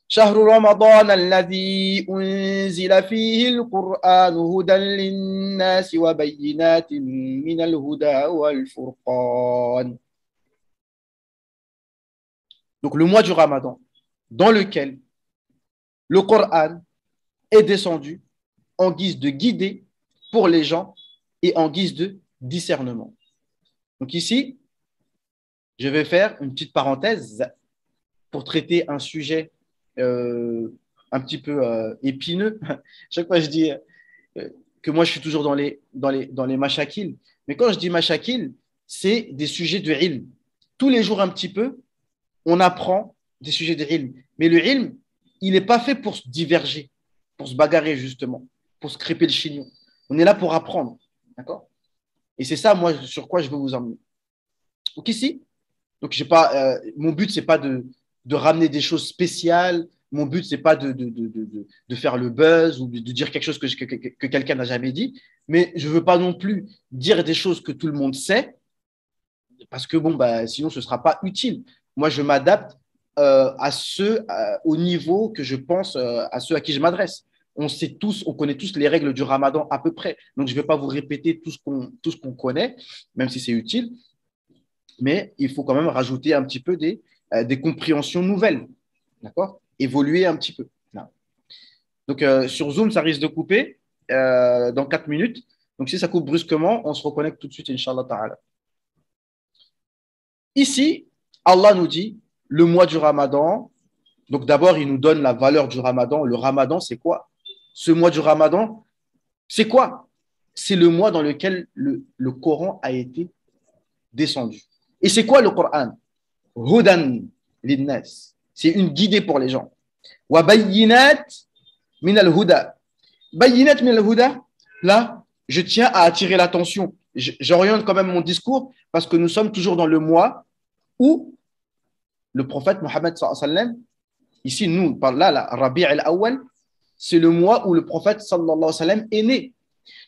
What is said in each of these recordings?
شهر رمضان الذي أنزل فيه القرآن هدى للناس وبينات من الهدى والفرقان. Donc le mois du Ramadan, dans lequel le Coran est descendu en guise de guidée pour les gens et en guise de discernement. Donc ici, je vais faire une petite parenthèse pour traiter un sujet un petit peu épineux. Chaque fois, je dis que moi, je suis toujours dans les mashakil. Mais quand je dis mashakil, c'est des sujets de ilm. Tous les jours, un petit peu, on apprend des sujets de ilm. Mais le ilm, il n'est pas fait pour se diverger, pour se bagarrer, justement, pour se crêper le chignon. On est là pour apprendre. D'accord? Et c'est ça, moi, sur quoi je veux vous emmener. Donc ici, donc, mon but, ce n'est pas de ramener des choses spéciales. Mon but, ce n'est pas de faire le buzz ou de dire quelque chose que quelqu'un n'a jamais dit. Mais je ne veux pas non plus dire des choses que tout le monde sait, parce que bon, bah, sinon, ce ne sera pas utile. Moi, je m'adapte au niveau que je pense, à ceux à qui je m'adresse. On connaît tous les règles du ramadan à peu près. Donc, je ne vais pas vous répéter tout ce qu'on connaît, même si c'est utile, mais il faut quand même rajouter un petit peu des compréhensions nouvelles, d'accord? Évoluer un petit peu. Là. Donc, sur Zoom, ça risque de couper dans 4 minutes. Donc, si ça coupe brusquement, on se reconnecte tout de suite, Inch'Allah Ta'ala. Ici, Allah nous dit le mois du Ramadan. Donc, d'abord, il nous donne la valeur du Ramadan. Le Ramadan, c'est quoi? Ce mois du Ramadan, c'est quoi? C'est le mois dans lequel le Coran a été descendu. Et c'est quoi le Coran? Hudan linnas. C'est une guidée pour les gens. Wa bayyinat min al-huda. Bayyinat min al-huda, là, je tiens à attirer l'attention. J'oriente quand même mon discours parce que nous sommes toujours dans le mois où le prophète Mohammed sallallahu alayhi wa sallam, ici, nous, par là, Rabi' al-Awwal, c'est le mois où le prophète sallallahu alayhi wa sallam est né.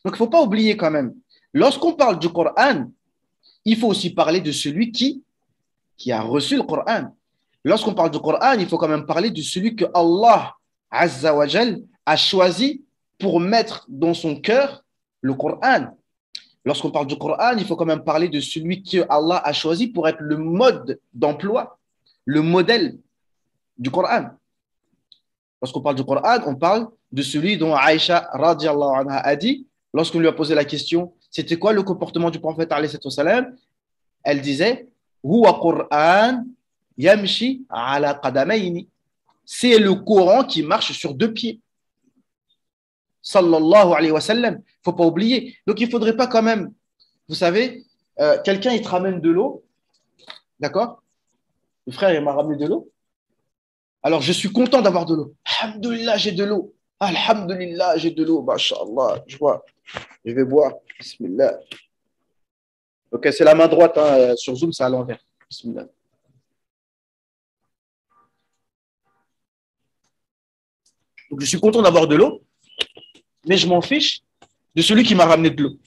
Donc, il ne faut pas oublier quand même, lorsqu'on parle du Coran, il faut aussi parler de celui qui a reçu le Coran. Lorsqu'on parle du Coran, il faut quand même parler de celui que Allah Azza wa Jal a choisi pour mettre dans son cœur le Coran. Lorsqu'on parle du Coran, il faut quand même parler de celui que Allah a choisi pour être le mode d'emploi, le modèle du Coran. Lorsqu'on parle du Coran, on parle de celui dont Aïcha radiallahu anha a dit, lorsqu'on lui a posé la question, c'était quoi le comportement du prophète alayhi salam? Elle disait, Huwa Qur'an yamshi ala qadamayni. C'est le Coran qui marche sur deux pieds. Sallallahu alayhi wa sallam. Il ne faut pas oublier. Donc, il ne faudrait pas quand même, vous savez, quelqu'un, il te ramène de l'eau, d'accord? Le frère, il m'a ramené de l'eau. Alors, je suis content d'avoir de l'eau. Alhamdulillah, j'ai de l'eau. Alhamdulillah, j'ai de l'eau. Masha'Allah, je vois. Je vais boire. Bismillah. Ok, c'est la main droite. Hein. Sur Zoom, c'est à l'envers. Bismillah. Donc, je suis content d'avoir de l'eau, mais je m'en fiche de celui qui m'a ramené de l'eau.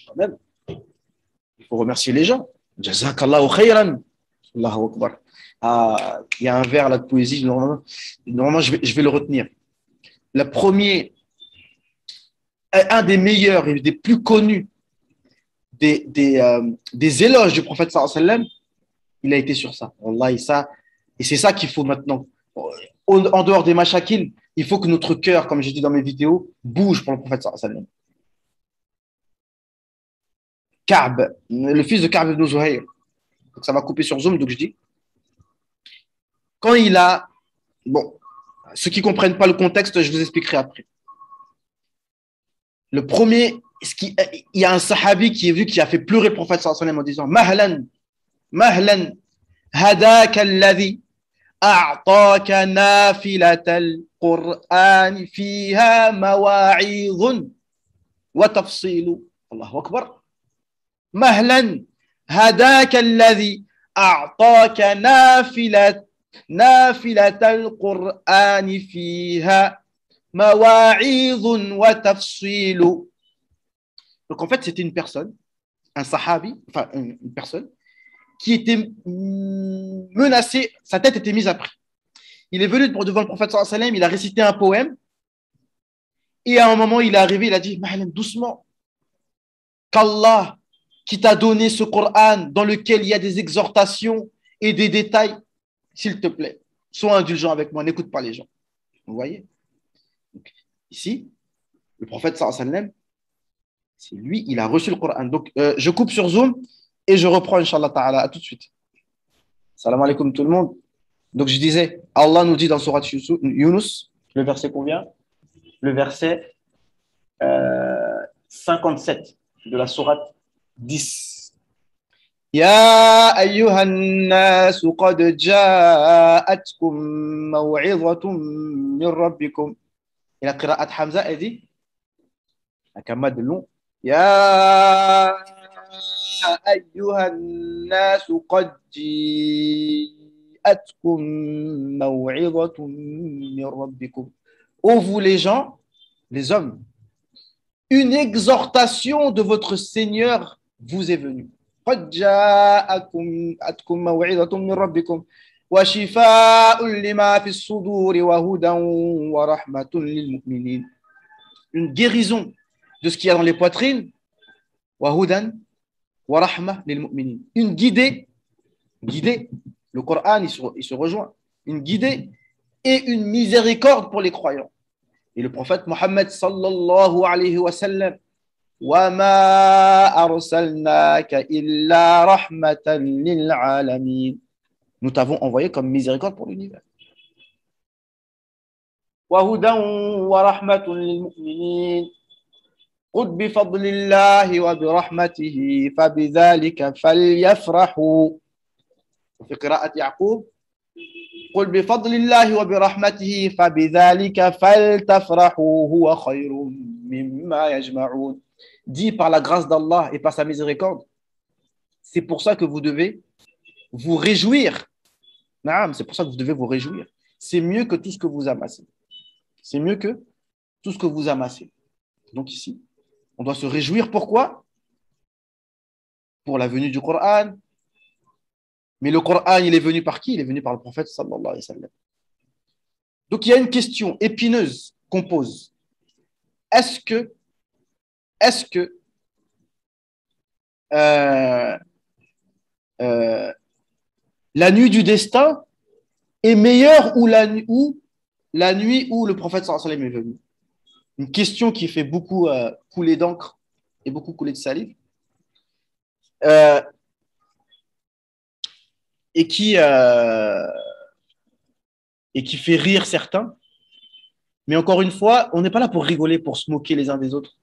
Quand même, il faut remercier les gens. Jazakallahu khayran. Allahu Akbar. Ah, il y a un vers là de poésie. Normalement je vais le retenir. Le premier, un des meilleurs et des plus connus des éloges du prophète sallallahu alayhi wa sallam, il a été sur ça. Wallahi, ça. Et c'est ça qu'il faut maintenant. En dehors des mashakil, il faut que notre cœur, comme j'ai dit dans mes vidéos, bouge pour le prophète sallallahu alayhi wa sallam. Ka'b, le fils de Ka'b ibn Zuhayr. Donc ça va couper sur Zoom, donc je dis. Quand il a. Bon, ceux qui ne comprennent pas le contexte, je vous expliquerai après. Le premier, il y a un sahabi qui est vu qui a fait pleurer le prophète sallallahu alayhi wa sallam en disant Mahlan, Mahlan, hadaka alladhi a'taka nafilat al-Qur'an fiha mawa'idhun wa tafsilu. Allahu Akbar. Mahlan, hadaka alladhi a'taka nafilat al-Qur'an fiha mawa'idhun wa tafsilu. Donc en fait, c'était une personne, un sahabi, enfin une personne qui était menacée, sa tête était mise à prix. Il est venu devant le prophète sallallahu alayhi wa sallam, il a récité un poème, et à un moment, il est arrivé, il a dit, Mahalem, doucement, qu'Allah, qui t'a donné ce Coran dans lequel il y a des exhortations et des détails, s'il te plaît, sois indulgent avec moi, n'écoute pas les gens. Vous voyez? Donc, ici, le prophète sallallahu alayhi wa sallam, c'est lui, il a reçu le Coran. Donc, je coupe sur Zoom et je reprends, Inch'Allah ta'ala. À tout de suite. Salam alaikum tout le monde. Donc, je disais, Allah nous dit dans Surat Yunus, le verset combien? Le verset 57 de la Surat 10. Ya ayyuhan nas qad ja'atkum maw'izatun min rabbikum. Et la qira'at Hamza, elle dit, la kamma de long, Ya ayyuhan nas qad ja'atkum maw'izatun min rabbikum. Ô vous les gens, les hommes, une exhortation de votre Seigneur vous est venue. قد جاءتكم موعظة من ربكم وشفاء لما في الصدور وهدى ورحمة للمؤمنين. Une guérison de ce qu'il y a dans les poitrines. وهدى ورحمة للمؤمنين. Une guidée, le Coran il se rejoint, une guidée et une miséricorde pour les croyants. Et le prophète Mohammed sallallahu alayhi wa sallam, وَمَا أَرْسَلْنَاكَ إِلَّا رَحْمَةً لِلْعَالَمِينَ. Nous t'avons envoyé comme miséricorde pour l'univers. وَهُدًى وَرَحْمَةٌ لِلْمُؤْمِنِينَ. قُلْ بِفَضْلِ اللَّهِ وَبِرَحْمَتِهِ فَبِذَلِكَ فَلْيَفْرَحُوا. في قراءة يعقوب قل بفضل الله وبرحمته فبذلك فلتفرحوا هو خير مما يجمعون. Dit par la grâce d'Allah et par sa miséricorde, c'est pour ça que vous devez vous réjouir. C'est pour ça que vous devez vous réjouir. C'est mieux que tout ce que vous amassez. C'est mieux que tout ce que vous amassez. Donc ici, on doit se réjouir. Pourquoi? Pour la venue du Coran. Mais le Coran, il est venu par qui? Il est venu par le prophète sallallahu alayhi wa sallam. Donc il y a une question épineuse qu'on pose. Est-ce que la nuit du destin est meilleure ou la nuit où le prophète sallallahu alayhi wa sallam est venu? Une question qui fait beaucoup couler d'encre et beaucoup couler de salive. Et qui fait rire certains. Mais encore une fois, on n'est pas là pour rigoler, pour se moquer les uns des autres,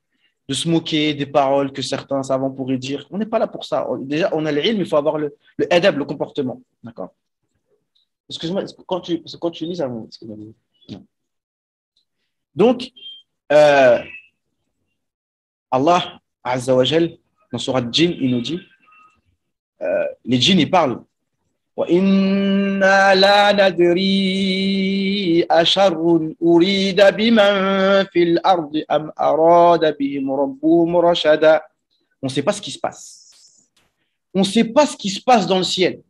de se moquer des paroles que certains savants pourraient dire. On n'est pas là pour ça. Déjà, on a l'ilm, il faut avoir le adab, le comportement. D'accord? Excuse-moi, quand tu lis ça, non. Donc, Allah, Azza wa Jal, dans Surat Jinn, il nous dit, les djinns, ils parlent. وَإِنَّا لَا نَدْرِي أَشَرٌ أُرِيدَ بِمَنْ فِي الْأَرْضِ أَمْ أَرَادَ بِهِمْ رَبُّهُمْ رَشَدًا. On ne sait pas ce qui se passe. On ne sait pas ce qui se passe dans le ciel.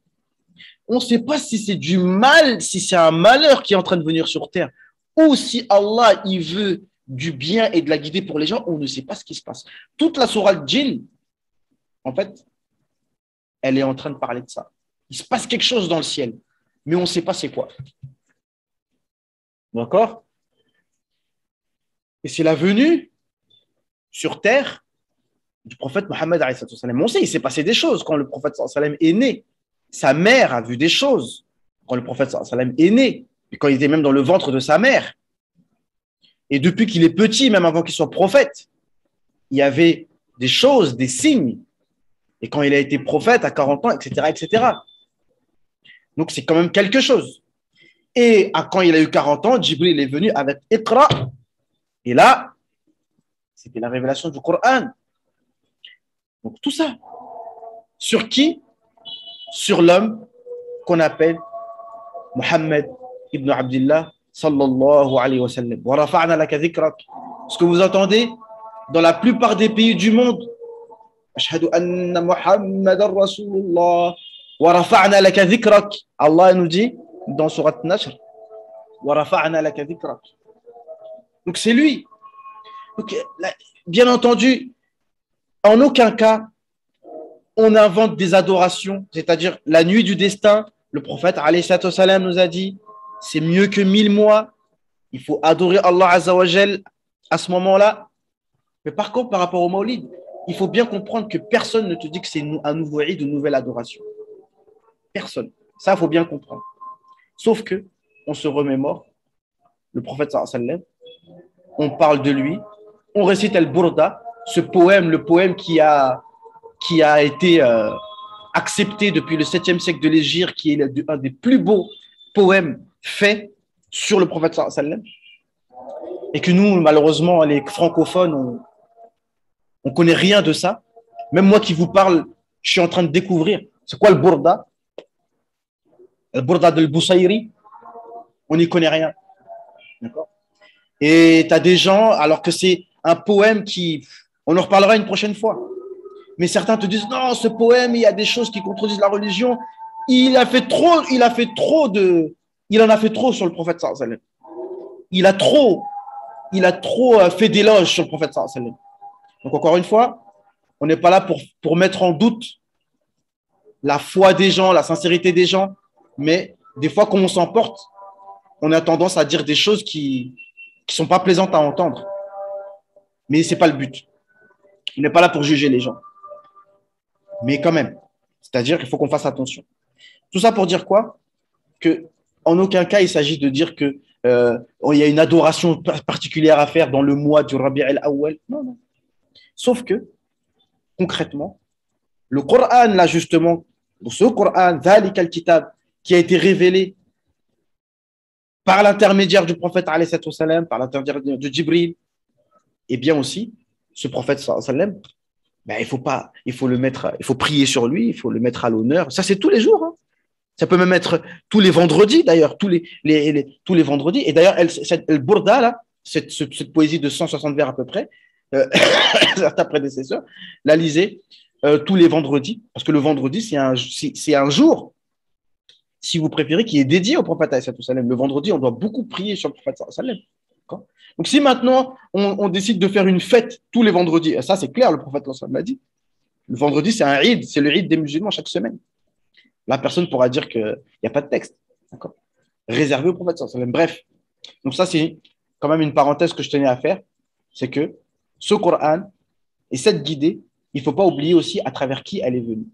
On ne sait pas si c'est du mal, si c'est un malheur qui est en train de venir sur terre, ou si Allah il veut du bien et de la guider pour les gens. On ne sait pas ce qui se passe. Toute la sourate Jinn, en fait, elle est en train de parler de ça. Il se passe quelque chose dans le ciel, mais on ne sait pas c'est quoi. D'accord? Et c'est la venue sur terre du prophète Mohammed. On sait, il s'est passé des choses quand le prophète est né. Sa mère a vu des choses quand le prophète est né, et quand il était même dans le ventre de sa mère. Et depuis qu'il est petit, même avant qu'il soit prophète, il y avait des choses, des signes. Et quand il a été prophète à 40 ans, etc., etc. Donc, c'est quand même quelque chose. Et quand il a eu 40 ans, Jibril est venu avec Iqra. Et là, c'était la révélation du Coran. Donc, tout ça. Sur qui? Sur l'homme qu'on appelle Muhammad ibn Abdullah sallallahu alayhi wa sallam. Wa rafa'na laka dhikrak. Ce que vous entendez dans la plupart des pays du monde. Ashhadu anna Muhammadan Rasulullah. Allah nous dit dans Surat Nashr, وَرَفَعْنَا لَكَ ذِكْرَكَ. Donc c'est lui. Donc, bien entendu, en aucun cas, on invente des adorations, c'est-à-dire la nuit du destin. Le prophète alayhi salam nous a dit, c'est mieux que 1000 mois. Il faut adorer Allah Azza wa Jal à ce moment-là. Mais par contre, par rapport au Maulid, il faut bien comprendre que personne ne te dit que c'est un nouveau Eid, une nouvelle adoration. Personne. Ça, il faut bien comprendre. Sauf que on se remémore le prophète sallallahu alayhi wa sallam, on parle de lui, on récite Al-Burda, ce poème, le poème qui a été accepté depuis le 7e siècle de l'Hégire, qui est un des plus beaux poèmes faits sur le prophète sallallahu alayhi wa sallam, et que nous, malheureusement, les francophones, on connaît rien de ça. Même moi qui vous parle, je suis en train de découvrir. C'est quoi le Burda? Le Burda de Boussaïri, on n'y connaît rien. D'accord? Et tu as des gens, alors que c'est un poème qui... On en reparlera une prochaine fois. Mais certains te disent, non, ce poème, il y a des choses qui contredisent la religion. Il en a fait trop sur le prophète sallallahu alayhi wa sallam. Il a trop fait d'éloges sur le prophète sallallahu alayhi wa sallam. Donc encore une fois, on n'est pas là pour mettre en doute la foi des gens, la sincérité des gens, mais des fois, quand on s'emporte, on a tendance à dire des choses qui ne sont pas plaisantes à entendre. Mais ce n'est pas le but. On n'est pas là pour juger les gens. Mais quand même, c'est-à-dire qu'il faut qu'on fasse attention. Tout ça pour dire quoi? qu'en aucun cas, il s'agit de dire qu'il y a une adoration particulière à faire dans le mois du Rabi' al-Awwal. Non, non. Sauf que, concrètement, le Coran, là justement, ce Coran, Dhalik al-Kitab, qui a été révélé par l'intermédiaire du prophète, par l'intermédiaire de Jibril, et bien aussi, ce prophète, ben, il faut prier sur lui, il faut le mettre à l'honneur. Ça, c'est tous les jours. Hein. Ça peut même être tous les vendredis, d'ailleurs, tous les vendredis. Et d'ailleurs, El Burda, là, cette poésie de 160 vers à peu près, certains prédécesseurs la lisaient tous les vendredis, parce que le vendredi, c'est un jour, si vous préférez, qui est dédié au prophète. Le vendredi, on doit beaucoup prier sur le prophète. Donc, si maintenant, on décide de faire une fête tous les vendredis, ça, c'est clair, le prophète l'a dit. Le vendredi, c'est un Eid, c'est le Eid des musulmans chaque semaine. La personne pourra dire qu'il n'y a pas de texte. Réservé au prophète. Bref, donc ça, c'est quand même une parenthèse que je tenais à faire. C'est que ce Coran et cette guidée, il ne faut pas oublier aussi à travers qui elle est venue.